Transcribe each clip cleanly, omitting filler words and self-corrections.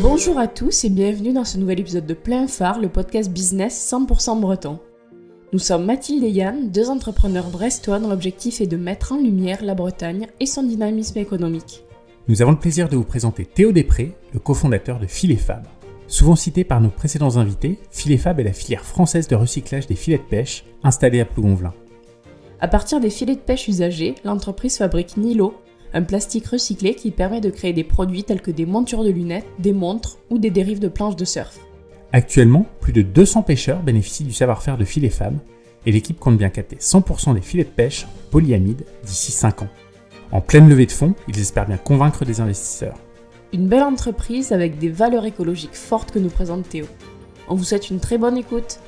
Bonjour à tous et bienvenue dans ce nouvel épisode de Plein Phare, le podcast business 100% breton. Nous sommes Mathilde et Yann, deux entrepreneurs brestois dont l'objectif est de mettre en lumière la Bretagne et son dynamisme économique. Nous avons le plaisir de vous présenter Théo Després, le cofondateur de Filet Fab. Souvent cité par nos précédents invités, Filet Fab est la filière française de recyclage des filets de pêche installée à Plougonvelin. À partir des filets de pêche usagés, l'entreprise fabrique Nilo, un plastique recyclé qui permet de créer des produits tels que des montures de lunettes, des montres ou des dérives de planches de surf. Actuellement, plus de 200 pêcheurs bénéficient du savoir-faire de Filet Fab et l'équipe compte bien capter 100% des filets de pêche en polyamide d'ici 5 ans. En pleine levée de fonds, ils espèrent bien convaincre des investisseurs. Une belle entreprise avec des valeurs écologiques fortes que nous présente Théo. On vous souhaite une très bonne écoute.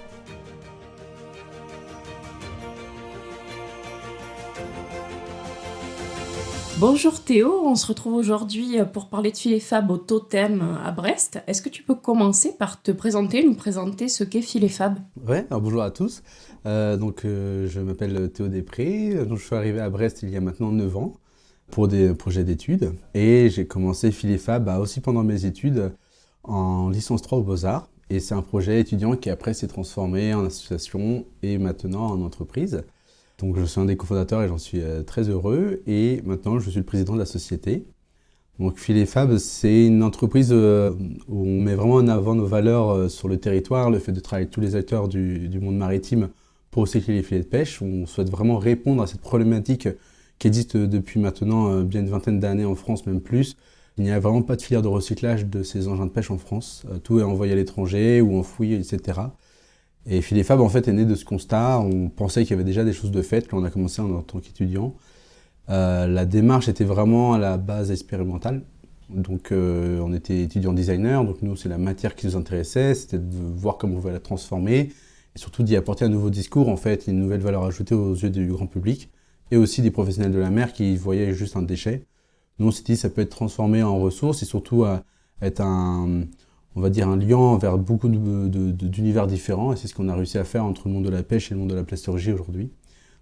Bonjour Théo, on se retrouve aujourd'hui pour parler de Filet Fab au Totem à Brest. Est-ce que tu peux commencer par nous présenter ce qu'est Filet Fab ? Ouais, alors bonjour à tous. Je m'appelle Théo Després. Je suis arrivé à Brest il y a maintenant 9 ans pour des projets d'études. Et j'ai commencé Filet Fab aussi pendant mes études en licence 3 aux Beaux-Arts. Et c'est un projet étudiant qui après s'est transformé en association et maintenant en entreprise. Donc je suis un des cofondateurs et j'en suis très heureux. Et maintenant, je suis le président de la société. Donc Filet Fab, c'est une entreprise où on met vraiment en avant nos valeurs sur le territoire, le fait de travailler avec tous les acteurs du monde maritime pour recycler les filets de pêche. On souhaite vraiment répondre à cette problématique qui existe depuis maintenant bien une vingtaine d'années en France, même plus. Il n'y a vraiment pas de filière de recyclage de ces engins de pêche en France. Tout est envoyé à l'étranger ou enfoui, etc. Et Filet Fab, en fait, est né de ce constat. On pensait qu'il y avait déjà des choses de fait quand on a commencé en tant qu'étudiant. La démarche était vraiment à la base expérimentale. Donc, on était étudiant designer. Donc, nous, c'est la matière qui nous intéressait. C'était de voir comment on pouvait la transformer. Et surtout d'y apporter un nouveau discours, en fait, une nouvelle valeur ajoutée aux yeux du grand public. Et aussi des professionnels de la mer qui voyaient juste un déchet. Nous, on s'est dit que ça peut être transformé en ressources et surtout être un lien vers beaucoup d'univers différents. Et c'est ce qu'on a réussi à faire entre le monde de la pêche et le monde de la plasturgie aujourd'hui.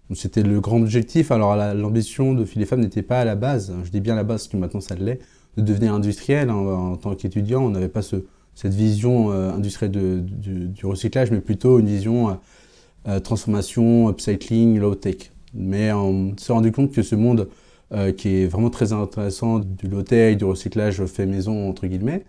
Donc c'était le grand objectif. Alors l'ambition de Filet Fab n'était pas à la base, je dis bien à la base parce que maintenant ça l'est, de devenir industriel. En tant qu'étudiant, on n'avait pas cette vision industrielle du recyclage, mais plutôt une vision transformation, upcycling, low-tech. Mais on s'est rendu compte que ce monde qui est vraiment très intéressant, du low-tech, du recyclage fait maison, entre guillemets,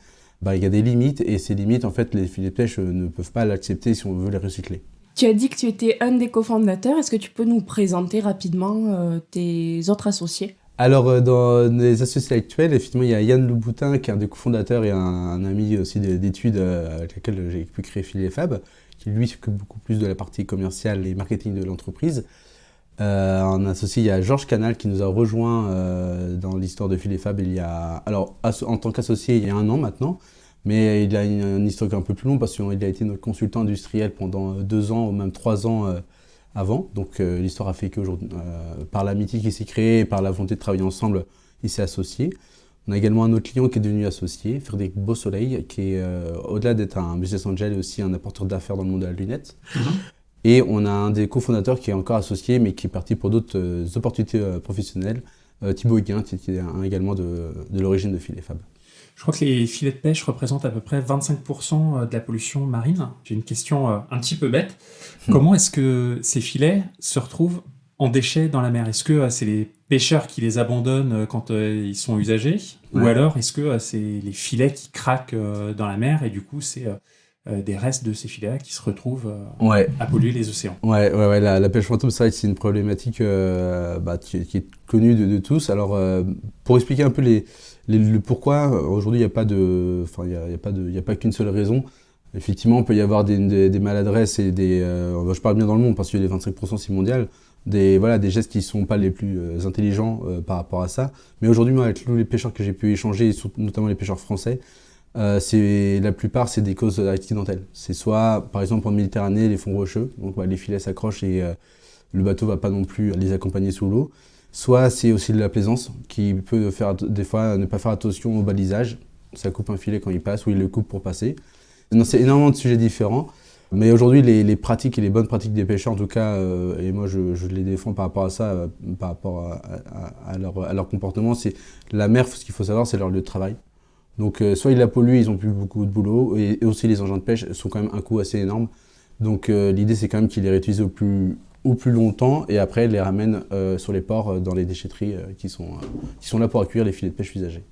il y a des limites, et ces limites, en fait, les filets de pêche ne peuvent pas l'accepter si on veut les recycler. Tu as dit que tu étais un des cofondateurs. Est-ce que tu peux nous présenter rapidement tes autres associés ? Alors, dans les associés actuels, effectivement, il y a Yann Louboutin, qui est un des cofondateurs et un ami aussi d'études avec lequel j'ai pu créer Filet Fab, qui lui s'occupe beaucoup plus de la partie commerciale et marketing de l'entreprise. En associé, il y a Georges Canal qui nous a rejoint dans l'histoire de Filet Fab en tant qu'associé il y a 1 an maintenant, mais il a une histoire un peu plus longue parce qu'il a été notre consultant industriel pendant 2 ans ou même 3 ans avant. Donc l'histoire a fait qu'aujourd'hui, par l'amitié qui s'est créée et par la volonté de travailler ensemble, il s'est associé. On a également un autre client qui est devenu associé, Frédéric Beausoleil, qui est au-delà d'être un business angel, aussi un apporteur d'affaires dans le monde de la lunette. Et on a un des cofondateurs qui est encore associé, mais qui est parti pour d'autres opportunités professionnelles, Thibaut Huguin, qui est également de l'origine de Filet Fab. Je crois que les filets de pêche représentent à peu près 25% de la pollution marine. J'ai une question un petit peu bête. Comment est-ce que ces filets se retrouvent en déchets dans la mer ? Est-ce que c'est les pêcheurs qui les abandonnent quand ils sont usagés ? Ouais. Ou alors est-ce que c'est les filets qui craquent dans la mer et du coup c'est des restes de ces filets qui se retrouvent à polluer les océans. La pêche fantôme, c'est une problématique qui est connue de tous. Alors, pour expliquer un peu le pourquoi, aujourd'hui, il n'y a pas qu'une seule raison. Effectivement, il peut y avoir des maladresses et je parle bien dans le monde parce que les 25% c'est mondial, des gestes qui ne sont pas les plus intelligents par rapport à ça. Mais aujourd'hui, moi, avec tous les pêcheurs que j'ai pu échanger, notamment les pêcheurs français, la plupart c'est des causes accidentelles. C'est soit par exemple en Méditerranée les fonds rocheux, donc les filets s'accrochent et le bateau va pas non plus les accompagner sous l'eau. Soit c'est aussi de la plaisance qui peut faire des fois ne pas faire attention au balisage, ça coupe un filet quand il passe ou il le coupe pour passer. Non, c'est énormément de sujets différents. Mais aujourd'hui, les pratiques et les bonnes pratiques des pêcheurs, en tout cas, et moi je les défends par rapport à ça, par rapport à leur comportement, c'est la mer, ce qu'il faut savoir, c'est leur lieu de travail. Donc soit ils la polluent, ils n'ont plus beaucoup de boulot, et aussi les engins de pêche sont quand même un coût assez énorme. Donc l'idée c'est quand même qu'ils les réutilisent au plus longtemps, et après les ramènent sur les ports dans les déchetteries qui sont là pour accueillir les filets de pêche usagés.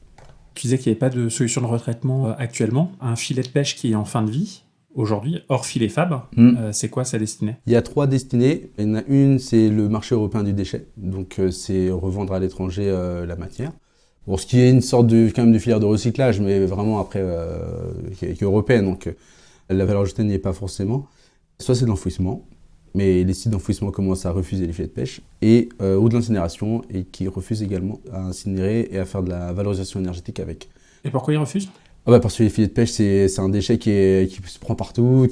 Tu disais qu'il n'y avait pas de solution de retraitement actuellement. Un filet de pêche qui est en fin de vie, aujourd'hui, hors filet Fab, c'est quoi sa destinée? Il y a 3 destinées. Il y en a une, c'est le marché européen du déchet. Donc c'est revendre à l'étranger la matière. Bon, ce qui est une sorte quand même de filière de recyclage, mais vraiment après qui est européenne. Donc la valeur ajoutée n'y est pas forcément. Soit c'est de l'enfouissement, mais les sites d'enfouissement commencent à refuser les filets de pêche, ou de l'incinération, et qui refusent également à incinérer et à faire de la valorisation énergétique avec. Et pourquoi ils refusent? Parce que les filets de pêche, c'est un déchet qui se prend partout,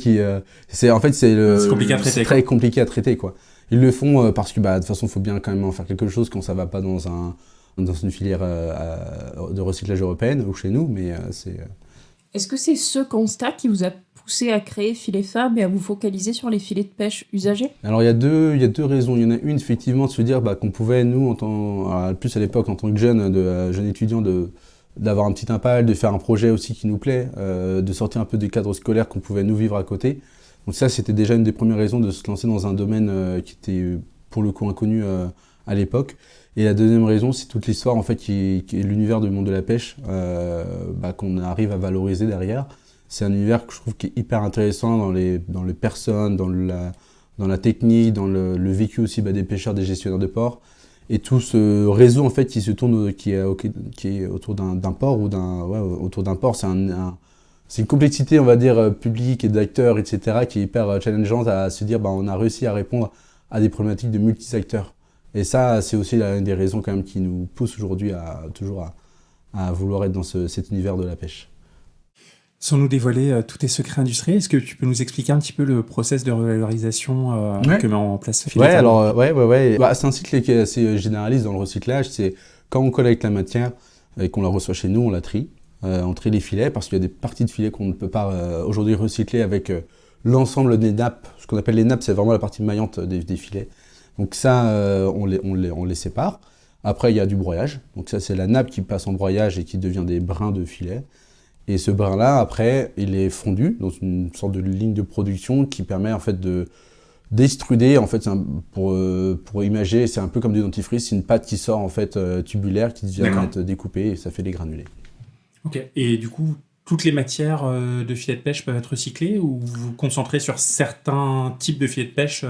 c'est compliqué à traiter, c'est très compliqué à traiter, quoi. Ils le font parce que de toute façon, il faut bien quand même en faire quelque chose quand ça va pas dans une filière de recyclage européenne ou chez nous, mais c'est... Est-ce que c'est ce constat qui vous a poussé à créer Filet Fab et à vous focaliser sur les filets de pêche usagés? Alors il y a deux raisons. Il y en a une, effectivement, de se dire qu'on pouvait, nous, plus à l'époque, en tant que jeune étudiant, d'avoir un petit impact, de faire un projet aussi qui nous plaît, de sortir un peu du cadre scolaire qu'on pouvait nous vivre à côté. Donc ça, c'était déjà une des premières raisons de se lancer dans un domaine qui était pour le coup inconnu à l'époque. Et la deuxième raison, c'est toute l'histoire en fait qui est l'univers du monde de la pêche qu'on arrive à valoriser derrière. C'est un univers que je trouve qui est hyper intéressant dans les personnes, dans la technique, dans le vécu aussi des pêcheurs, des gestionnaires de port. Et tout ce réseau en fait qui se tourne, qui est autour d'un port autour d'un port, c'est une complexité, on va dire, publique et d'acteurs, etc., qui est hyper challengeante à se dire, on a réussi à répondre à des problématiques de multi-acteurs. Et ça, c'est aussi l'une des raisons quand même qui nous pousse aujourd'hui à vouloir être dans cet univers de la pêche. Sans nous dévoiler tous tes secrets industriels, est-ce que tu peux nous expliquer un petit peu le process de revalorisation que met en place Filet Fab? C'est un cycle qui est assez généraliste dans le recyclage. C'est quand on collecte la matière et qu'on la reçoit chez nous, on la trie. On trie les filets parce qu'il y a des parties de filets qu'on ne peut pas aujourd'hui recycler avec l'ensemble des nappes. Ce qu'on appelle les nappes, c'est vraiment la partie maillante des filets. Donc ça, on les sépare. Après, il y a du broyage. Donc ça, c'est la nappe qui passe en broyage et qui devient des brins de filet. Et ce brin-là, après, il est fondu dans une sorte de ligne de production qui permet en fait d'extruder. En fait, pour imager, c'est un peu comme du dentifrice, c'est une pâte qui sort en fait tubulaire, qui vient être découpée et ça fait des granulés. Ok. Et du coup, toutes les matières de filets de pêche peuvent être recyclées, ou vous vous concentrez sur certains types de filets de pêche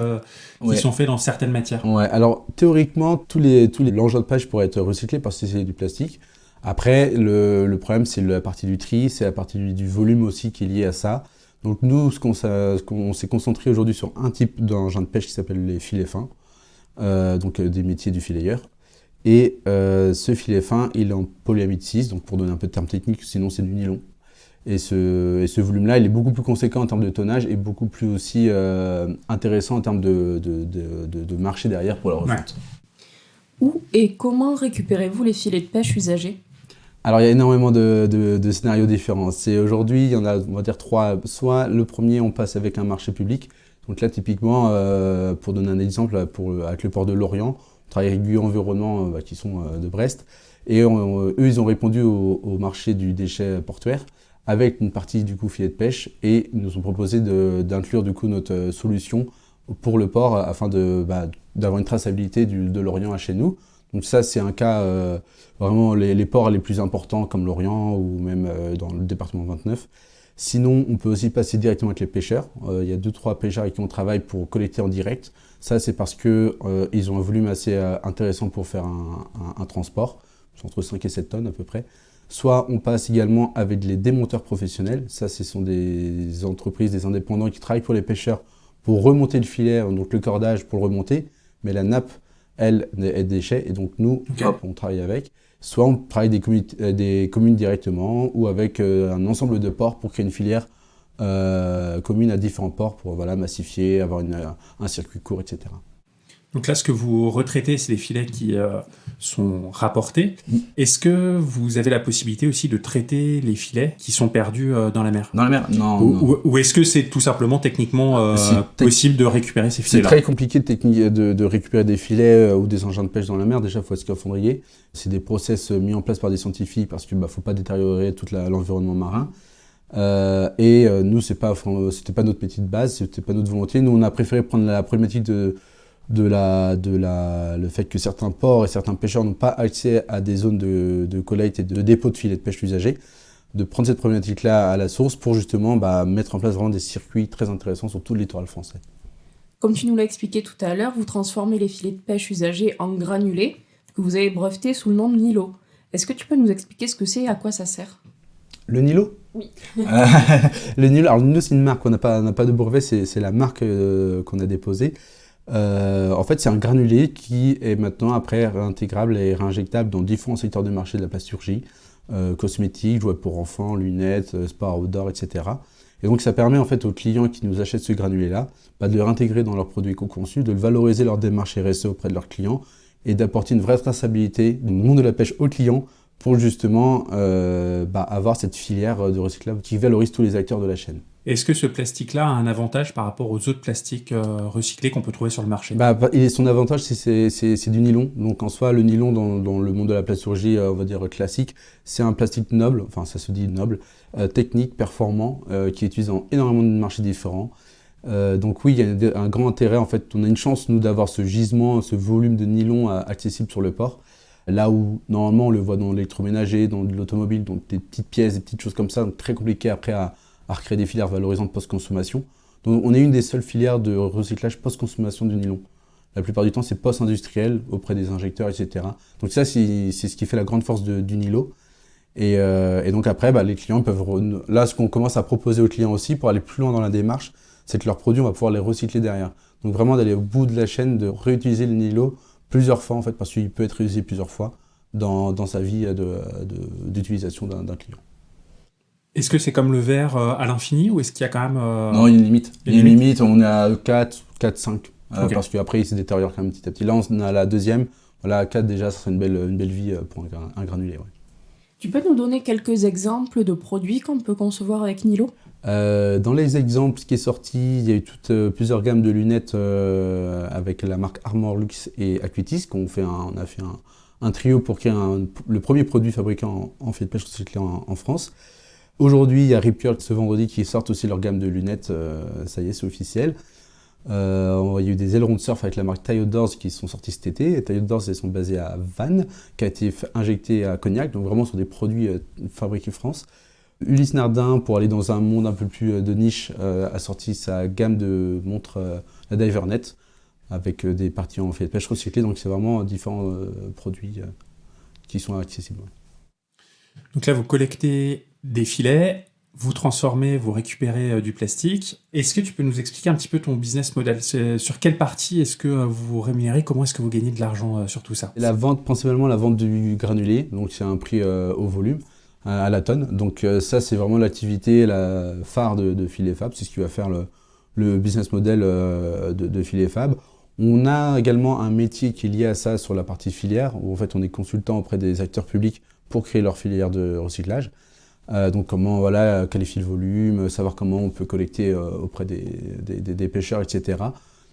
qui sont faits dans certaines matières? Ouais. Alors théoriquement, tous les engins de pêche pourraient être recyclés parce que c'est du plastique. Après, le problème, c'est la partie du tri, c'est la partie du volume aussi qui est liée à ça. Donc nous, on s'est concentré aujourd'hui sur un type d'engin de pêche qui s'appelle les filets fins, donc des métiers du filayeur. Et ce filet fin, il est en polyamide 6, donc pour donner un peu de termes techniques, sinon c'est du nylon. Et ce volume-là, il est beaucoup plus conséquent en termes de tonnage et beaucoup plus aussi intéressant en termes de marché derrière pour la refonte. Où et comment récupérez-vous les filets de pêche usagés? Alors il y a énormément de scénarios différents. Aujourd'hui, il y en a, on va dire 3. Soit le premier, on passe avec un marché public. Donc là, typiquement, pour donner un exemple, avec le port de Lorient, on travaille avec Guy Environnement qui sont de Brest. Et eux, ils ont répondu au marché du déchet portuaire avec une partie du coup filet de pêche, et ils nous ont proposé d'inclure du coup notre solution pour le port afin d'avoir une traçabilité de l'Orient à chez nous. Donc ça, c'est un cas vraiment les ports les plus importants comme l'Orient ou même dans le département 29. Sinon, on peut aussi passer directement avec les pêcheurs. Il y a 2-3 pêcheurs avec qui on travaille pour collecter en direct. Ça, c'est parce qu'ils ont un volume assez intéressant pour faire un transport, entre 5 et 7 tonnes à peu près. Soit on passe également avec les démonteurs professionnels. Ça, ce sont des entreprises, des indépendants qui travaillent pour les pêcheurs pour remonter le filet, donc le cordage pour le remonter. Mais la nappe, elle, est déchet. Et donc nous, on travaille avec. Soit on travaille des communes directement ou avec un ensemble de ports pour créer une filière commune à différents ports pour massifier, avoir un circuit court, etc. Donc là, ce que vous retraitez, c'est des filets qui sont rapportés. Est-ce que vous avez la possibilité aussi de traiter les filets qui sont perdus dans la mer? Dans la mer? Non. Ou est-ce que c'est tout simplement techniquement possible de récupérer ces filets-là? C'est très compliqué de récupérer des filets ou des engins de pêche dans la mer. Déjà, il faut escafandrier. C'est des process mis en place par des scientifiques parce qu'il ne faut pas détériorer tout l'environnement marin. Nous, c'était pas notre métier de base, c'était pas notre volonté. Nous, on a préféré prendre la problématique le fait que certains ports et certains pêcheurs n'ont pas accès à des zones de collecte et de dépôt de filets de pêche usagés, de prendre cette problématique-là à la source pour justement mettre en place vraiment des circuits très intéressants sur tout le littoral français. Comme tu nous l'as expliqué tout à l'heure, vous transformez les filets de pêche usagés en granulés que vous avez brevetés sous le nom de Nilo. Est-ce que tu peux nous expliquer ce que c'est et à quoi ça sert? Le Nilo? Oui. Le Nilo, alors le Nilo, c'est une marque, on n'a pas de brevet, c'est la marque qu'on a déposée. En fait, c'est un granulé qui est maintenant après réintégrable et réinjectable dans différents secteurs de marché de la plasturgie, cosmétiques, jouets pour enfants, lunettes, sport outdoor, etc. Et donc ça permet en fait aux clients qui nous achètent ce granulé-là de le réintégrer dans leurs produits éco-conçus, de le valoriser leur démarche RSE auprès de leurs clients et d'apporter une vraie traçabilité du monde de la pêche aux clients pour justement avoir cette filière de recyclable qui valorise tous les acteurs de la chaîne. Est-ce que ce plastique-là a un avantage par rapport aux autres plastiques recyclés qu'on peut trouver sur le marché? Son avantage, c'est du nylon. Donc en soi, le nylon dans le monde de la plasturgie, on va dire classique, c'est un plastique noble, enfin ça se dit noble, technique, performant, qui est utilisé dans énormément de marchés différents. Donc oui, il y a un grand intérêt. En fait, on a une chance, nous, d'avoir ce gisement, ce volume de nylon accessible sur le port. Là où, normalement, on le voit dans l'électroménager, dans l'automobile, donc des petites pièces, des petites choses comme ça, donc très compliqué après à recréer des filières valorisantes post-consommation. Donc on est une des seules filières de recyclage post-consommation du nylon. La plupart du temps, c'est post-industriel, auprès des injecteurs, etc. Donc ça, c'est ce qui fait la grande force du Nilo. Et donc après, les clients peuvent... Là, ce qu'on commence à proposer aux clients aussi, pour aller plus loin dans la démarche, c'est que leurs produits, on va pouvoir les recycler derrière. Donc vraiment d'aller au bout de la chaîne, de réutiliser le Nilo plusieurs fois, en fait, parce qu'il peut être réutilisé plusieurs fois dans sa vie d'utilisation d'un client. Est-ce que c'est comme le verre à l'infini ou est-ce qu'il y a quand même... Non, il y a une limite. Il y a une limite, on est à 4, 5. Okay. Parce qu'après, il se détériore quand même petit à petit. Là, on a la deuxième. Voilà, à 4 déjà, ça serait une belle vie pour un granulé. Ouais. Tu peux nous donner quelques exemples de produits qu'on peut concevoir avec Nilo? Dans les exemples, ce qui est sorti, il y a eu plusieurs gammes de lunettes avec la marque Armor Lux et Acuitis. On a fait un trio pour créer le premier produit fabriqué en filet de pêche recyclé en France. Aujourd'hui, il y a Rip Curl ce vendredi qui sortent aussi leur gamme de lunettes, ça y est, c'est officiel. Il y a eu des ailerons de surf avec la marque Tie Outdoors qui sont sortis cet été. Et Tie Outdoors, elles sont basées à Vannes, qui a été injectée à Cognac, donc vraiment sur des produits fabriqués France. Ulysse Nardin, pour aller dans un monde un peu plus de niche, a sorti sa gamme de montres, la DiverNet, avec des parties en filet de pêche recyclé. Donc c'est vraiment différents produits qui sont accessibles. Donc là, vous collectez des filets, vous transformez, vous récupérez du plastique. Est-ce que tu peux nous expliquer un petit peu ton business model? Sur quelle partie est-ce que vous vous rémunérez? Comment est-ce que vous gagnez de l'argent sur tout ça? Principalement la vente du granulé, donc c'est un prix au volume, à la tonne. Donc ça, c'est vraiment l'activité phare de Filet Fab, c'est ce qui va faire le business model de Filet Fab. On a également un métier qui est lié à ça sur la partie filière, où en fait on est consultant auprès des acteurs publics pour créer leur filière de recyclage. Donc comment qualifier le volume, savoir comment on peut collecter auprès des pêcheurs, etc.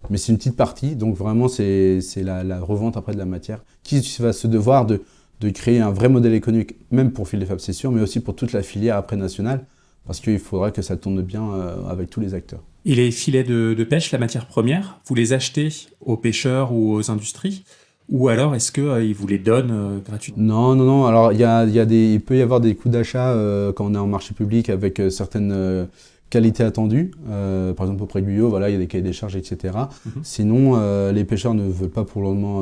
Mais c'est une petite partie, donc vraiment c'est la revente après de la matière qui va se devoir de créer un vrai modèle économique, même pour Filet Fab c'est sûr, mais aussi pour toute la filière après nationale, parce qu'il faudra que ça tourne bien avec tous les acteurs. Et les filets de pêche, la matière première, vous les achetez aux pêcheurs ou aux industries? Ou alors, est-ce qu'ils vous les donnent gratuitement? Non. Alors, il peut y avoir des coûts d'achat quand on est en marché public avec certaines qualités attendues. Par exemple, auprès de Guyot, il y a des cahiers des charges, etc. Sinon, les pêcheurs ne veulent pas pour le moment.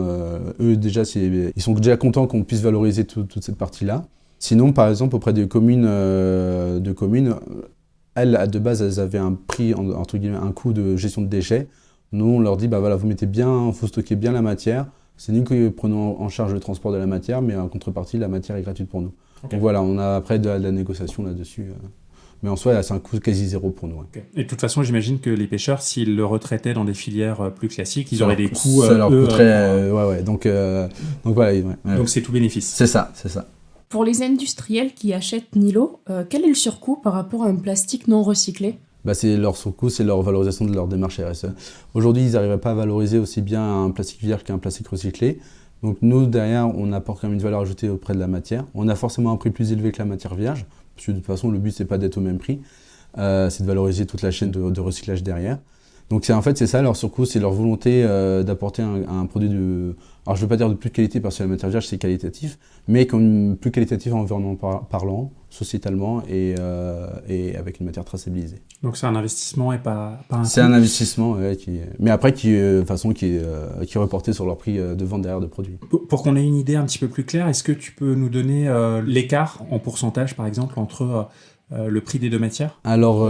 Eux, déjà, ils sont déjà contents qu'on puisse valoriser toute cette partie-là. Sinon, par exemple, auprès des communes, elles, de base, elles avaient un prix, entre guillemets, un coût de gestion de déchets. Nous, on leur dit, vous mettez bien, il faut stocker bien la matière. C'est nous qui prenons en charge le transport de la matière, mais en contrepartie, la matière est gratuite pour nous. Okay. Donc voilà, on a après de la négociation là-dessus Mais en soi, c'est un coût quasi zéro pour nous. Ouais. Okay. Et de toute façon, j'imagine que les pêcheurs, s'ils le retraitaient dans des filières plus classiques, ils auraient des coûts... Ça leur coûterait... ouais. Donc voilà. Ouais. Donc c'est tout bénéfice. C'est ça. Pour les industriels qui achètent Nilo, quel est le surcoût par rapport à un plastique non recyclé ? C'est leur surcoût, c'est leur valorisation de leur démarche RSE. Aujourd'hui, ils n'arriveraient pas à valoriser aussi bien un plastique vierge qu'un plastique recyclé. Donc nous, derrière, on apporte quand même une valeur ajoutée auprès de la matière. On a forcément un prix plus élevé que la matière vierge, parce que de toute façon, le but, c'est pas d'être au même prix, c'est de valoriser toute la chaîne de recyclage derrière. Donc c'est ça leur surcoût, c'est leur volonté d'apporter un produit de... Alors je ne veux pas dire de plus de qualité parce que la matière vierge c'est qualitatif, mais comme plus qualitatif environnementalement parlant, sociétalement et avec une matière traçabilisée. Donc c'est un investissement et pas un C'est coût. un investissement, mais après qui est reporté sur leur prix de vente derrière de produits. Pour qu'on ait une idée un petit peu plus claire, est-ce que tu peux nous donner l'écart en pourcentage par exemple entre le prix des deux matières ? Alors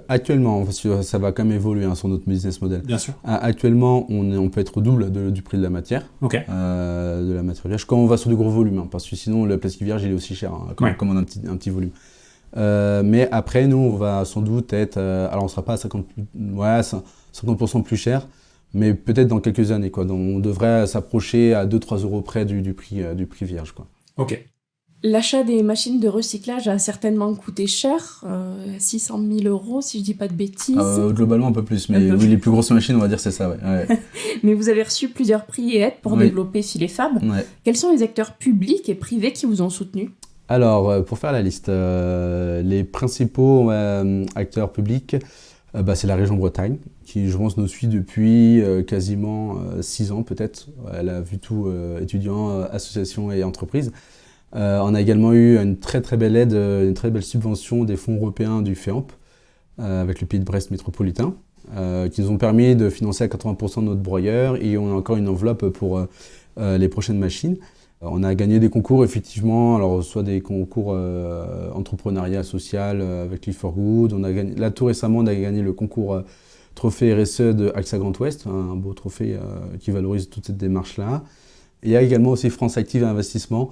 actuellement, parce que ça va quand même évoluer sur notre business model. Bien sûr. Actuellement, on peut être au double du prix de la matière, Ok. de la matière vierge, quand on va sur du gros volume, parce que sinon le plastique vierge il est aussi cher, comme on a un petit volume. Mais après, nous, on va sans doute être, alors on ne sera pas à 50% plus cher, mais peut-être dans quelques années, quoi. Donc, on devrait s'approcher à 2-3 euros près du prix vierge, quoi. Ok. L'achat des machines de recyclage a certainement coûté cher, 600 000 euros si je dis pas de bêtises. Globalement un peu plus, mais oui, les plus grosses machines, on va dire c'est ça, ouais. Mais vous avez reçu plusieurs prix et aides pour développer Filet Fab. Ouais. Quels sont les acteurs publics et privés qui vous ont soutenu ? Alors, pour faire la liste, les principaux acteurs publics, c'est la région Bretagne, qui je pense nous suit depuis quasiment 6 ans peut-être. Elle a vu tout, étudiants, associations et entreprises. On a également eu une très très belle aide, une très belle subvention des fonds européens du FEAMP, avec le Pays de Brest métropolitain, qui nous ont permis de financer à 80% de notre broyeur, et on a encore une enveloppe pour les prochaines machines. On a gagné des concours, effectivement, alors soit des concours entrepreneuriat social avec Live for Good. Là, tout récemment, on a gagné le concours trophée RSE de AXA Grand Ouest, un beau trophée qui valorise toute cette démarche-là. Et il y a également aussi France Active Investissement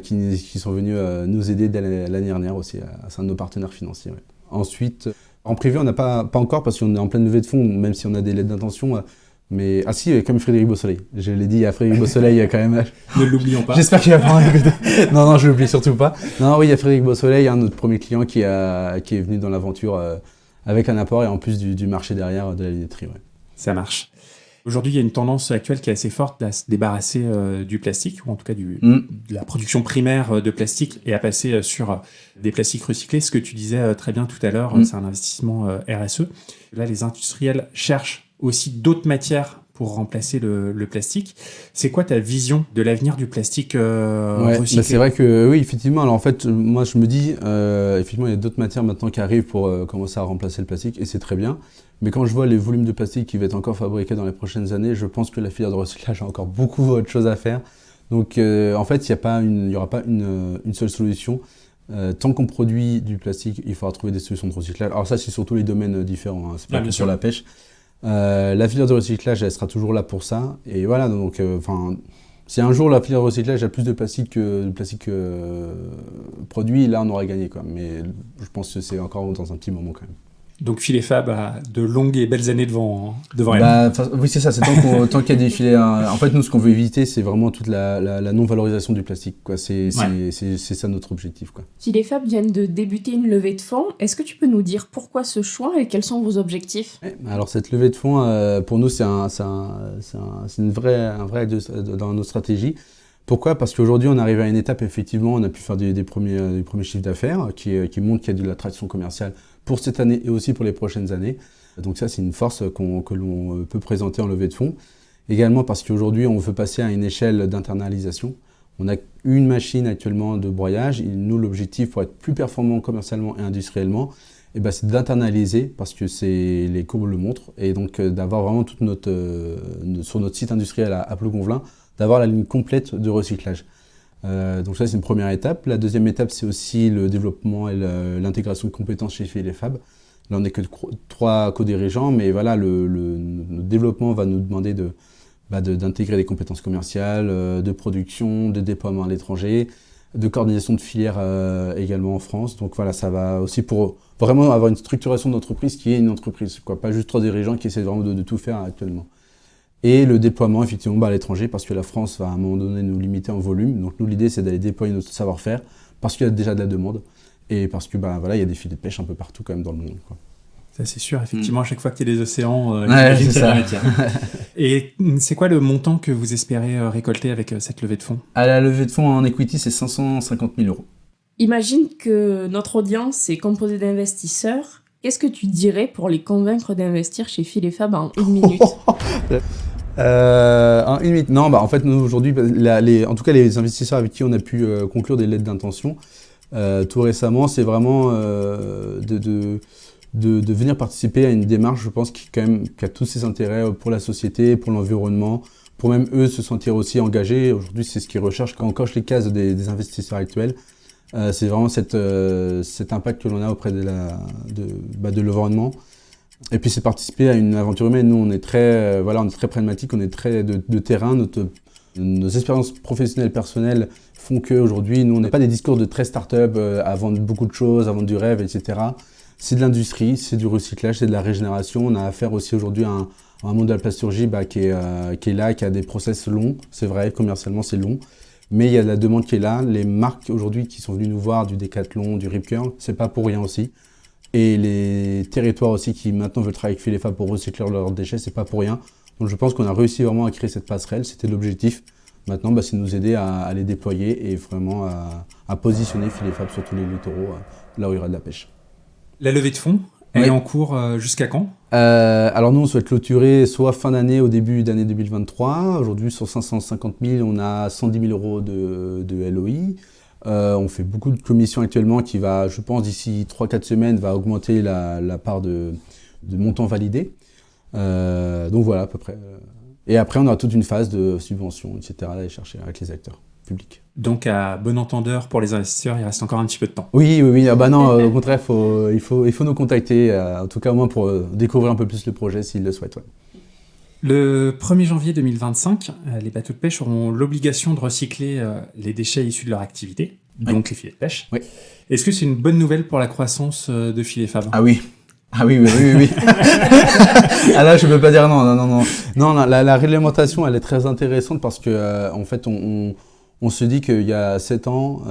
qui sont venus nous aider dès l'année dernière aussi, c'est un de nos partenaires financiers. Ouais. Ensuite, en privé, on n'a pas encore parce qu'on est en pleine levée de fonds, même si on a des lettres d'intention. Mais si, comme Frédéric Beausoleil. Je l'ai dit à Frédéric Beausoleil quand même. Ne l'oublions pas. J'espère qu'il va pas en écouter. Non, je l'oublie surtout pas. Non, oui, il y a Frédéric Beausoleil, notre premier client qui est venu dans l'aventure avec un apport et en plus du marché derrière de la lunetterie. Ouais. Ça marche. Aujourd'hui, il y a une tendance actuelle qui est assez forte à se débarrasser du plastique, ou en tout cas de la production primaire de plastique, et à passer sur des plastiques recyclés. Ce que tu disais très bien tout à l'heure, c'est un investissement RSE. Là, les industriels cherchent aussi d'autres matières pour remplacer le plastique. C'est quoi ta vision de l'avenir du plastique recyclé ? C'est vrai que oui, effectivement. Alors en fait, moi je me dis, effectivement, il y a d'autres matières maintenant qui arrivent pour commencer à remplacer le plastique, et c'est très bien. Mais quand je vois les volumes de plastique qui vont être encore fabriqués dans les prochaines années, je pense que la filière de recyclage a encore beaucoup de choses à faire. Donc en fait, il n'y aura pas une seule solution. Tant qu'on produit du plastique, il faudra trouver des solutions de recyclage. Alors ça, c'est sur tous les domaines différents, hein. C'est pas que sur la pêche. La filière de recyclage, elle sera toujours là pour ça. Et voilà, donc, si un jour la filière de recyclage a plus de plastique que produit, là on aura gagné, quoi. Mais je pense que c'est encore dans un petit moment quand même. Donc Filet Fab a de longues et belles années devant elle. Oui, c'est ça, c'est tant qu'il y a des filets. En fait, nous, ce qu'on veut éviter, c'est vraiment toute la non-valorisation du plastique, quoi. C'est ça notre objectif, quoi. Filet Fab vient de débuter une levée de fonds. Est-ce que tu peux nous dire pourquoi ce choix et quels sont vos objectifs ? Alors, cette levée de fonds, pour nous, c'est un vrai dans notre stratégie. Pourquoi ? Parce qu'aujourd'hui, on arrive à une étape, effectivement, on a pu faire des premiers chiffres d'affaires qui montrent qu'il y a de l'attraction commerciale pour cette année et aussi pour les prochaines années. Donc ça, c'est une force que l'on peut présenter en levée de fonds. Également parce qu'aujourd'hui, on veut passer à une échelle d'internalisation. On a une machine actuellement de broyage. Et nous, l'objectif pour être plus performant commercialement et industriellement, c'est d'internaliser parce que les courbes le montrent. Et donc d'avoir vraiment toute sur notre site industriel à Plougonvelin, d'avoir la ligne complète de recyclage. Donc ça, c'est une première étape. La deuxième étape, c'est aussi le développement et l'intégration de compétences chez Filet Fab. Là, on n'est que 3 co-dirigeants, mais voilà, le développement va nous demander d'intégrer des compétences commerciales, de production, de déploiement à l'étranger, de coordination de filières également en France. Donc voilà, ça va aussi pour vraiment avoir une structuration d'entreprise qui est une entreprise, quoi. Pas juste 3 dirigeants qui essaient vraiment de tout faire actuellement. Et le déploiement effectivement à l'étranger, parce que la France va à un moment donné nous limiter en volume. Donc nous, l'idée, c'est d'aller déployer notre savoir-faire, parce qu'il y a déjà de la demande, et parce que il y a des filets de pêche un peu partout quand même dans le monde, quoi. Ça, c'est sûr, effectivement, à chaque fois qu'il y a des océans, Ouais, j'imagine c'est qu'il y a ça. de la matière. Et c'est quoi le montant que vous espérez récolter avec cette levée de fonds? À la levée de fonds en equity, c'est 550 000 euros. Imagine que notre audience est composée d'investisseurs. Qu'est-ce que tu dirais pour les convaincre d'investir chez Phil et Fab en 1 minute? En 1 minute. Non, en fait, nous, aujourd'hui, en tout cas, les investisseurs avec qui on a pu conclure des lettres d'intention tout récemment, c'est vraiment de venir participer à une démarche, je pense, qui a tous ses intérêts pour la société, pour l'environnement, pour même eux se sentir aussi engagés. Aujourd'hui, c'est ce qu'ils recherchent. Quand on coche les cases des investisseurs actuels, c'est vraiment cet impact que l'on a auprès de l'environnement. Et puis c'est participer à une aventure humaine. Nous, on est très pragmatique, on est très de terrain. Nos expériences professionnelles, personnelles font qu'aujourd'hui, nous, on n'est pas des discours de très start-up à vendre beaucoup de choses, à vendre du rêve, etc. C'est de l'industrie, c'est du recyclage, c'est de la régénération. On a affaire aussi aujourd'hui à un monde de la plasturgie qui est là, qui a des process longs. C'est vrai, commercialement, c'est long. Mais il y a de la demande qui est là. Les marques aujourd'hui qui sont venues nous voir, du Decathlon, du Rip Curl, c'est pas pour rien aussi. Et les territoires aussi qui maintenant veulent travailler avec Phil et Fab pour recycler leurs déchets, c'est pas pour rien. Donc je pense qu'on a réussi vraiment à créer cette passerelle, c'était l'objectif. Maintenant, c'est de nous aider à les déployer et vraiment à positionner Phil et Fab sur tous les littoraux, là où il y aura de la pêche. La levée de fonds, elle est en cours jusqu'à quand? Alors nous, on souhaite clôturer soit fin d'année, au début d'année 2023. Aujourd'hui, sur 550 000, on a 110 000 euros de LOI. On fait beaucoup de commissions actuellement qui va, je pense, d'ici 3-4 semaines, va augmenter la part de montants validés. Donc voilà, à peu près. Et après, on aura toute une phase de subvention, etc. à aller chercher avec les acteurs publics. Donc, à bon entendeur, pour les investisseurs, il reste encore un petit peu de temps. Oui. Non, au contraire, il faut nous contacter, en tout cas au moins pour découvrir un peu plus le projet s'ils le souhaitent. Ouais. Le 1er janvier 2025, les bateaux de pêche auront l'obligation de recycler les déchets issus de leur activité, donc les filets de pêche. Oui. Est-ce que c'est une bonne nouvelle pour la croissance de Phil et Fab? Ah oui. Ah oui. Ah là, je peux pas dire non. Non, la réglementation, elle est très intéressante parce que, en fait, on se dit qu'il y a 7 ans,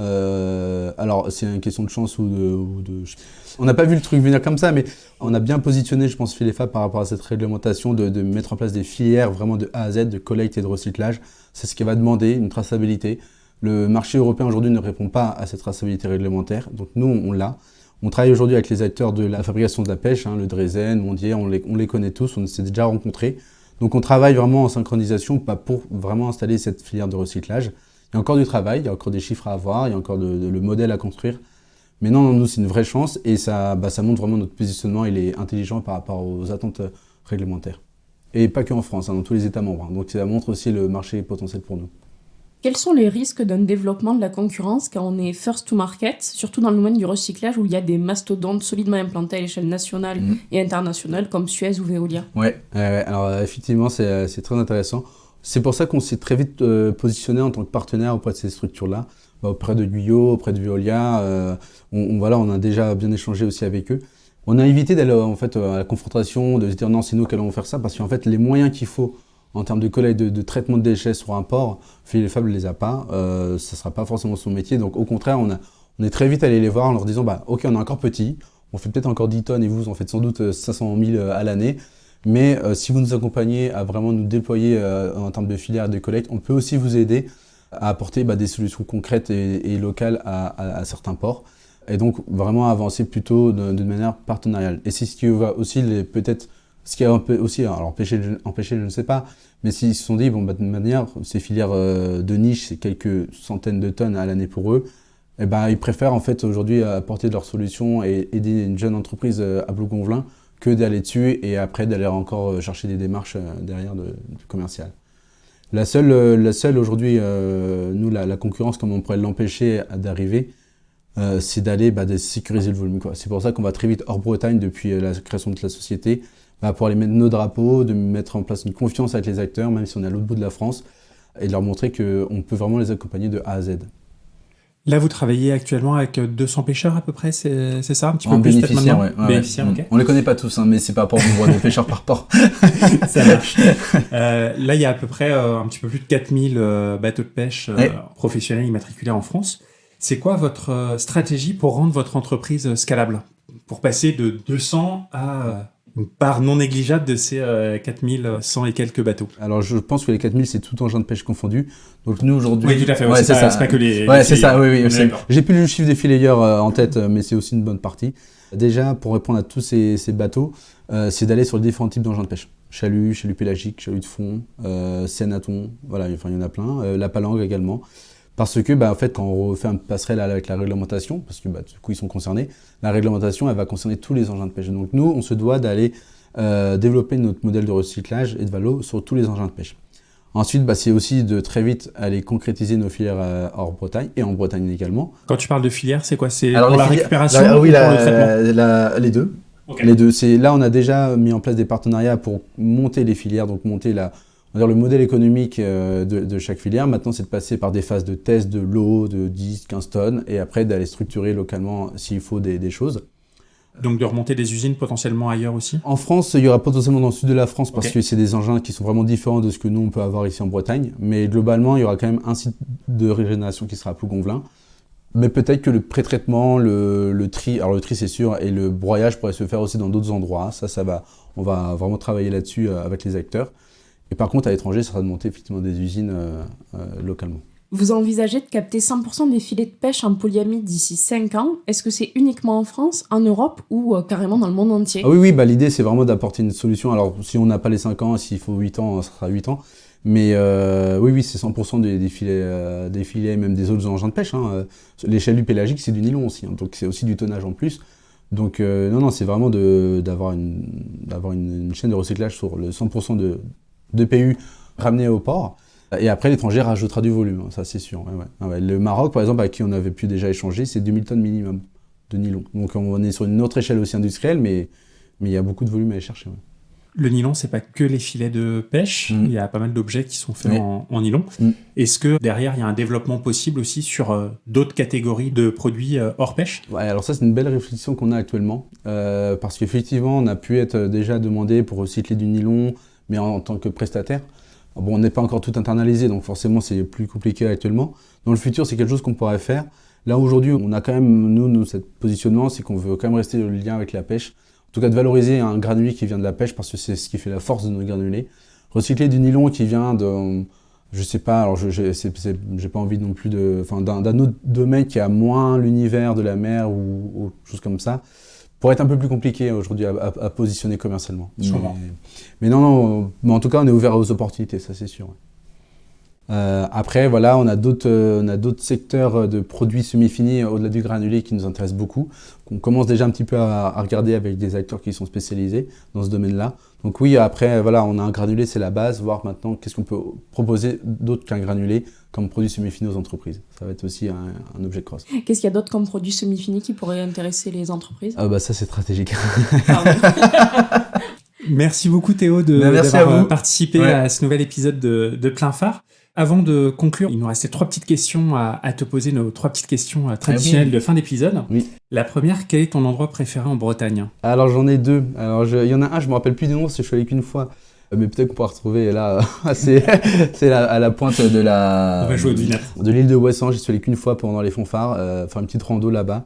alors c'est une question de chance ou de... On n'a pas vu le truc venir comme ça, mais on a bien positionné, je pense, Phil et Fab par rapport à cette réglementation de mettre en place des filières vraiment de A à Z, de collecte et de recyclage. C'est ce qui va demander une traçabilité. Le marché européen aujourd'hui ne répond pas à cette traçabilité réglementaire, donc nous, on l'a. On travaille aujourd'hui avec les acteurs de la fabrication de la pêche, le Drezen, Mondier, on les connaît tous, on s'est déjà rencontrés. Donc on travaille vraiment en synchronisation pour vraiment installer cette filière de recyclage. Il y a encore du travail, il y a encore des chiffres à avoir, il y a encore le modèle à construire. Mais non, nous, c'est une vraie chance et ça montre vraiment notre positionnement, il est intelligent par rapport aux attentes réglementaires. Et pas qu'en France, dans tous les États membres. Donc ça montre aussi le marché potentiel pour nous. Quels sont les risques d'un développement de la concurrence quand on est first to market, surtout dans le domaine du recyclage où il y a des mastodontes solidement implantés à l'échelle nationale et internationale comme Suez ou Veolia? Ouais, alors effectivement, c'est très intéressant. C'est pour ça qu'on s'est très vite positionné en tant que partenaire auprès de ces structures-là, auprès de Guyot, auprès de Veolia. On a déjà bien échangé aussi avec eux. On a évité d'aller en fait à la confrontation, de se dire non, c'est nous qui allons faire ça, parce qu'en fait, les moyens qu'il faut en termes de collecte, de traitement de déchets sur un port, Phil et Fab ne les a pas. Ça ne sera pas forcément son métier. Donc au contraire, on est très vite allé les voir en leur disant ok, on est encore petit, on fait peut-être encore 10 tonnes et vous en faites sans doute 500 000 à l'année. Mais si vous nous accompagnez à vraiment nous déployer en termes de filière et de collecte, on peut aussi vous aider à apporter des solutions concrètes et locales à certains ports. Et donc vraiment avancer plutôt de manière partenariale. Et c'est ce qui va aussi peut-être, ce qui a un peu aussi, alors empêcher, je ne sais pas, mais s'ils se sont dit, de manière, ces filières de niche, c'est quelques centaines de tonnes à l'année pour eux, ils préfèrent en fait aujourd'hui apporter leurs solutions et aider une jeune entreprise à Plougonvelin que d'aller dessus et après d'aller encore chercher des démarches derrière de commercial. La seule aujourd'hui, nous, la concurrence, comme on pourrait l'empêcher d'arriver, c'est d'aller de sécuriser le volume. C'est pour ça qu'on va très vite hors Bretagne depuis la création de la société, pour aller mettre nos drapeaux, de mettre en place une confiance avec les acteurs, même si on est à l'autre bout de la France, et de leur montrer qu'on peut vraiment les accompagner de A à Z. Là, vous travaillez actuellement avec 200 pêcheurs à peu près, c'est ça? Un petit En peu plus peut-être bénéficiaire, maintenant ouais. Bénéficiaires, ok. On les connaît pas tous, hein, mais c'est par rapport au nombre de pêcheurs par port. Ça marche. Là, il y a à peu près un petit peu plus de 4000 bateaux de pêche professionnels immatriculés en France. C'est quoi votre stratégie pour rendre votre entreprise scalable? Pour passer de 200 à une part non négligeable de ces 4100 et quelques bateaux. Alors, je pense que les 4000, c'est tout engin de pêche confondu. Donc, nous, aujourd'hui... Oui, tout à fait. Ouais, c'est pas que les... Ouais, c'est ça, oui. D'accord. J'ai plus le chiffre des fileyeurs en tête, mais c'est aussi une bonne partie. Déjà, pour répondre à tous ces bateaux, c'est d'aller sur les différents types d'engins de pêche. Chalut pélagique, chalut de fond, seine à thon, voilà, enfin, il y en a plein. La palangue également. Parce que, en fait, quand on refait un passerelle avec la réglementation, parce que, du coup, ils sont concernés, la réglementation, elle va concerner tous les engins de pêche. Donc, nous, on se doit d'aller développer notre modèle de recyclage et de valo sur tous les engins de pêche. Ensuite, c'est aussi de très vite aller concrétiser nos filières hors Bretagne et en Bretagne également. Quand tu parles de filière, c'est quoi? C'est Alors, pour la récupération ou pour le traitement? les deux. Okay. Les deux. Là, on a déjà mis en place des partenariats pour monter les filières, donc monter on va dire le modèle économique de chaque filière. Maintenant, c'est de passer par des phases de test de l'eau de 10, 15 tonnes et après d'aller structurer localement s'il faut des choses. Donc de remonter des usines potentiellement ailleurs aussi? En France, il y aura potentiellement dans le sud de la France parce Ok. que c'est des engins qui sont vraiment différents de ce que nous on peut avoir ici en Bretagne. Mais globalement, il y aura quand même un site de régénération qui sera à Plougonvelin. Mais peut-être que le pré-traitement, le tri, alors le tri c'est sûr, et le broyage pourrait se faire aussi dans d'autres endroits. On va vraiment travailler là-dessus avec les acteurs. Et par contre, à l'étranger, ça sera de monter effectivement des usines localement. Vous envisagez de capter 100% des filets de pêche en polyamide d'ici 5 ans. Est-ce que c'est uniquement en France, en Europe ou carrément dans le monde entier? Ah oui, l'idée c'est vraiment d'apporter une solution. Alors si on n'a pas les 5 ans, s'il faut 8 ans, ça sera 8 ans. Mais oui, c'est 100% des filets et même des autres engins de pêche. Hein. Les chaluts pélagiques, c'est du nylon aussi, hein, donc c'est aussi du tonnage en plus. Donc non, c'est vraiment d'avoir une chaîne de recyclage sur le 100% de PU ramené au port. Et après, l'étranger rajoutera du volume, hein, ça c'est sûr. Ouais. Le Maroc, par exemple, avec qui on avait pu déjà échanger, c'est 2000 tonnes minimum de nylon. Donc on est sur une autre échelle aussi industrielle, mais il y a beaucoup de volume à aller chercher. Ouais. Le nylon, c'est pas que les filets de pêche. Il y a pas mal d'objets qui sont faits en nylon. Est-ce que derrière, il y a un développement possible aussi sur d'autres catégories de produits hors pêche? Ouais, alors ça, c'est une belle réflexion qu'on a actuellement. Parce qu'effectivement, on a pu être déjà demandé pour recycler du nylon, mais en tant que prestataire. Bon, on n'est pas encore tout internalisé, donc forcément, c'est plus compliqué actuellement. Dans le futur, c'est quelque chose qu'on pourrait faire. Là, aujourd'hui, on a quand même, nous cette positionnement, c'est qu'on veut quand même rester le lien avec la pêche. En tout cas, de valoriser un granulé qui vient de la pêche, parce que c'est ce qui fait la force de nos granulés. Recycler du nylon qui vient de, je sais pas, alors j'ai pas envie non plus d'un autre domaine qui a moins l'univers de la mer ou choses comme ça, pourrait être un peu plus compliqué aujourd'hui à positionner commercialement. Mais non, mais en tout cas, on est ouvert aux opportunités, ça c'est sûr. Après, voilà, on a d'autres secteurs de produits semi-finis au-delà du granulé qui nous intéressent beaucoup. On commence déjà un petit peu à regarder avec des acteurs qui sont spécialisés dans ce domaine-là. Donc oui, après, voilà, on a un granulé, c'est la base. Voir maintenant qu'est-ce qu'on peut proposer d'autre qu'un granulé comme produit semi-fini aux entreprises. Ça va être aussi un objet de cross. Qu'est-ce qu'il y a d'autre comme produit semi-fini qui pourrait intéresser les entreprises? Ça, c'est stratégique. Merci beaucoup Théo d'avoir participé à ce nouvel épisode de Plein Phare. Avant de conclure, il nous restait 3 petites questions à te poser, nos 3 petites questions traditionnelles de fin d'épisode. Oui. La première, quel est ton endroit préféré en Bretagne? Alors j'en ai 2. Alors il y en a un, je me rappelle plus du nom, parce que je suis allé qu'une fois. Mais peut-être qu'on pourra retrouver là, c'est à la pointe de la... On va jouer au devinette. De l'île de Ouessant, j'y suis allé qu'une fois pendant les fanfares, faire une petite rando là-bas.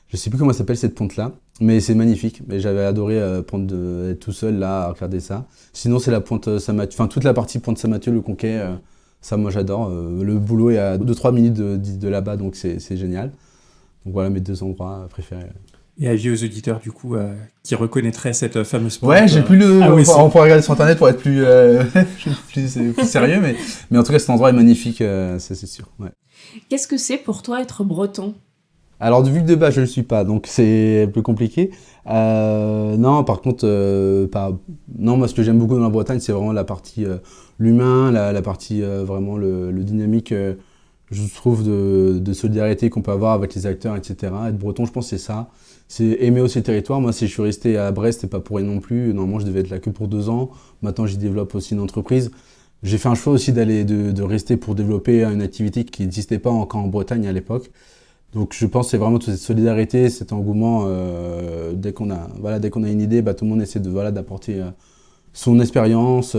Je sais plus comment elle s'appelle cette pointe-là, mais c'est magnifique. Mais j'avais adoré être tout seul là à regarder ça. Sinon c'est la pointe Saint-Mathieu, enfin toute la partie pointe Saint-Mathieu, le Conquet. Ça, moi, j'adore. Le boulot est à 2-3 minutes de là-bas, donc c'est génial. Donc voilà mes 2 endroits préférés. Et avis aux auditeurs, du coup, qui reconnaîtraient cette fameuse pointe. Ouais, j'ai plus le... on pourra regarder sur Internet pour être plus sérieux, mais en tout cas, cet endroit est magnifique, c'est sûr. Ouais. Qu'est-ce que c'est pour toi être breton? Alors, vu que de base, je ne le suis pas, donc c'est un peu compliqué. Non, par contre, non, moi, ce que j'aime beaucoup dans la Bretagne, c'est vraiment la partie l'humain, la partie vraiment le dynamique, je trouve, de solidarité qu'on peut avoir avec les acteurs, etc. Être breton, je pense que c'est ça. C'est aimer aussi le territoire. Moi, si je suis resté à Brest, c'est pas pour rien non plus. Normalement, je devais être là que pour 2 ans. Maintenant, j'y développe aussi une entreprise. J'ai fait un choix aussi de rester pour développer une activité qui n'existait pas encore en Bretagne à l'époque. Donc je pense que c'est vraiment toute cette solidarité, cet engouement. Dès qu'on a une idée, tout le monde essaie d'apporter son expérience.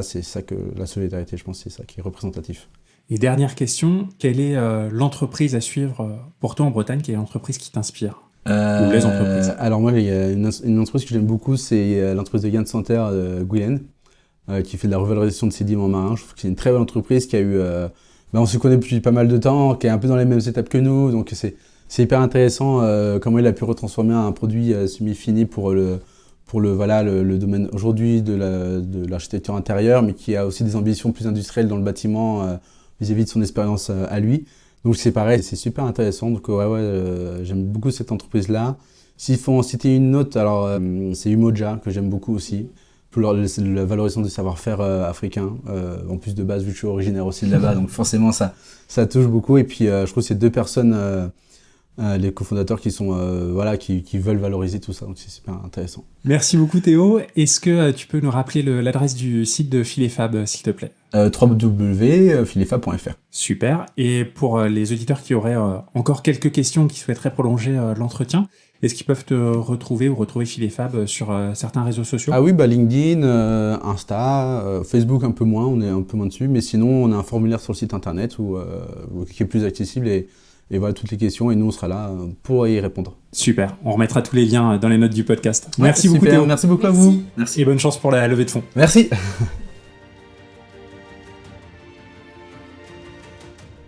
C'est ça que la solidarité, je pense, c'est ça qui est représentatif. Et dernière question, quelle est l'entreprise à suivre pour toi en Bretagne? Quelle est l'entreprise qui t'inspire? Ou les entreprises? Alors moi, il y a une entreprise que j'aime beaucoup, c'est l'entreprise de Yann Santer Guylaine, qui fait de la revalorisation de sédiments marins. Je trouve que c'est une très belle entreprise qui a eu... on se connaît depuis pas mal de temps, qui est un peu dans les mêmes étapes que nous, donc c'est hyper intéressant comment il a pu retransformer un produit semi-fini pour le domaine aujourd'hui de l'architecture intérieure, mais qui a aussi des ambitions plus industrielles dans le bâtiment vis-à-vis de son expérience à lui. Donc c'est pareil, c'est super intéressant. Donc j'aime beaucoup cette entreprise-là. S'il faut en citer une autre, alors c'est Umoja que j'aime beaucoup aussi. Pour la valorisation du savoir-faire africain. En plus de base, vu que je suis originaire aussi de là-bas, donc forcément ça touche beaucoup. Et puis je trouve que c'est deux personnes, les cofondateurs qui sont qui veulent valoriser tout ça. Donc c'est super intéressant. Merci beaucoup Théo. Est-ce que tu peux nous rappeler l'adresse du site de Filefab, s'il te plaît? www.filefab.fr. Super. Et pour les auditeurs qui auraient encore quelques questions, qui souhaiteraient prolonger l'entretien, est-ce qu'ils peuvent te retrouver ou retrouver Filefab sur certains réseaux sociaux? Ah oui, LinkedIn, Insta, Facebook un peu moins, on est un peu moins dessus, mais sinon on a un formulaire sur le site internet qui est plus accessible et voilà toutes les questions et nous on sera là pour y répondre. Super, on remettra tous les liens dans les notes du podcast. Merci beaucoup Théo. Merci beaucoup à vous. Merci. Et bonne chance pour la levée de fonds. Merci.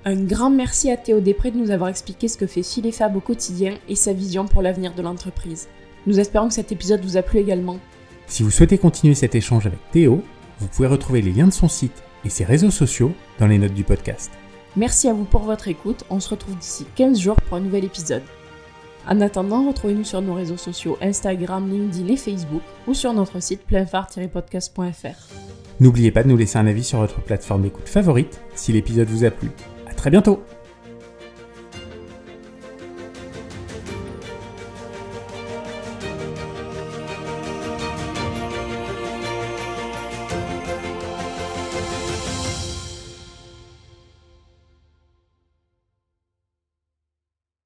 Un grand merci à Théo Després de nous avoir expliqué ce que fait Filefab au quotidien et sa vision pour l'avenir de l'entreprise. Nous espérons que cet épisode vous a plu également. Si vous souhaitez continuer cet échange avec Théo, vous pouvez retrouver les liens de son site et ses réseaux sociaux dans les notes du podcast. Merci à vous pour votre écoute, on se retrouve d'ici 15 jours pour un nouvel épisode. En attendant, retrouvez-nous sur nos réseaux sociaux Instagram, LinkedIn et Facebook ou sur notre site pleinphare-podcast.fr. N'oubliez pas de nous laisser un avis sur votre plateforme d'écoute favorite si l'épisode vous a plu. À très bientôt!